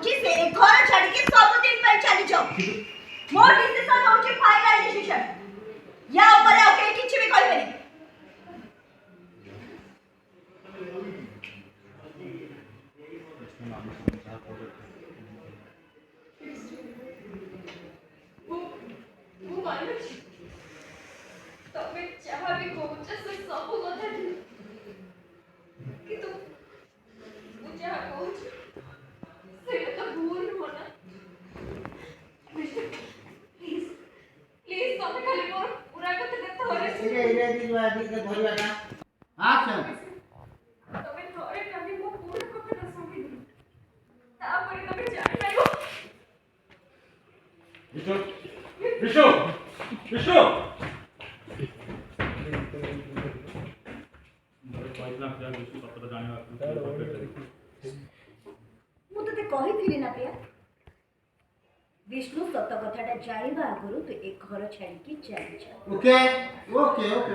बुझी से ए घर छाड़ी के सब दिन पर चली जाओ मोर डिसीजन होची फाइनल डिसीजन या ऊपर आओ के किछि भी कहि बनी ମୁଁ ମାନୁଛି ତମେ ଯାହା ବି କହୁଛ ସେ ସବୁ କଥା ଠିକ୍ କିନ୍ତୁ ମୁଁ ଯାହା କହୁଛି ସେଇଟା ତ ଭୁଲ ନୁହଁ ନା ପ୍ଲିଜ୍ ପ୍ଲିଜ୍ ତମେ ଖାଲି ମୋର ପୁରା କଥାଟା ଥରେ ତମେ ଥରେ ଖାଲି ମୋ ପୁରା କଥାଟା ଶୁଣିଦିଅ ତାପରେ ତମେ ଜାଣିପାରିବ विशु विशु ମୁଁ ତତେ କହିଥିଲି ନା ପ୍ରିୟା ବିଷ୍ଣୁ ସତ କଥାଟା ଜାଣିବା ଆଗରୁ ତୁ ଏ ଘର ଛାଡ଼ିକି ଚାଲି ଯା ओके ओके ओके